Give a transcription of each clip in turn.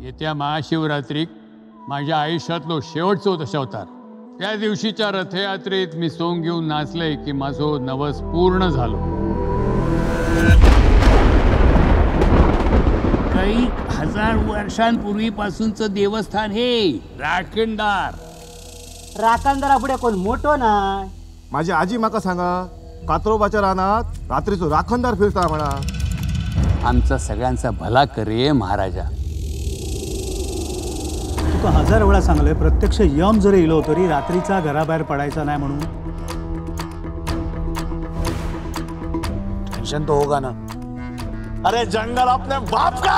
येत्या महाशिवरात्रीक माझ्या आयुष्यातलो शेवटचो दशावतार. त्या दिवशीच्या रथयात्रेत मी सोंग घेऊन नाचले की माझो नवस पूर्ण झालो. काही हजार वर्षांपूर्वीपासूनचं देवस्थान हे राखणदार. राखणदारा पुढे कोण मोठो ना. माझी आजी माका सांगा, कात्रोबाच्या रानात रात्रीचो राखणदार फिरता म्हणा. आमचा सगळ्यांचा भला करे महाराजा. तुका हजार वेळा सांगलंय, प्रत्यक्ष यम जरी इलो तरी रात्रीचा घराबाहेर पडायचा नाही म्हणून. टेंशन तो होगा ना. अरे जंगल अपने बाप का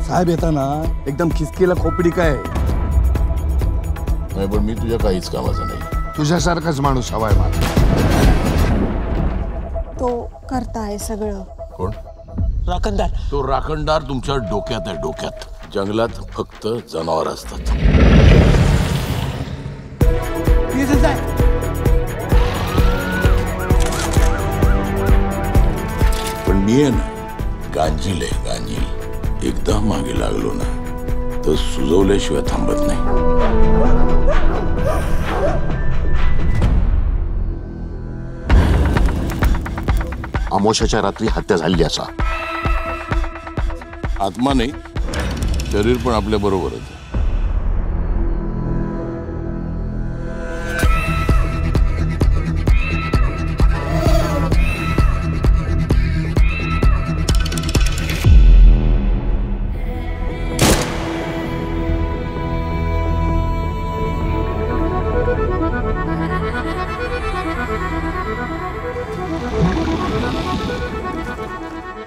साहेब येताना एकदम खिसकीला खोपडी काय. नाही पण मी तुझ्या काहीच कामाचा नाही. तुझ्यासारखाच माणूस हवाय मला. तो करताय सगळं. कोण? राखणदार. तो राखणदार तुमच्या डोक्यात आहे, डोक्यात. जंगलात फक्त जनावर असतात. पण मी आहे ना, गांजील आहे, गांजील. एकदा मागे लागलो ना तर सुजवल्याशिवाय थांबत नाही. अमोशाच्या रात्री हत्या झाली असा. आत्मा नाही, शरीर पण आपल्या बरोबरच आहे.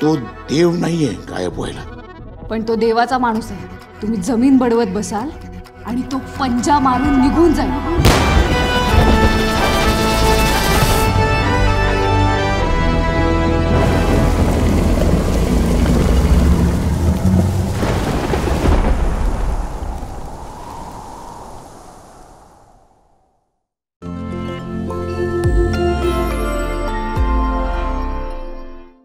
तो देव नाहीये गायब व्हायला. पण तो देवाचा माणूस आहे. तुम्ही जमीन बडवत बसाल आणि तो पंजा मारून निघून जाईल.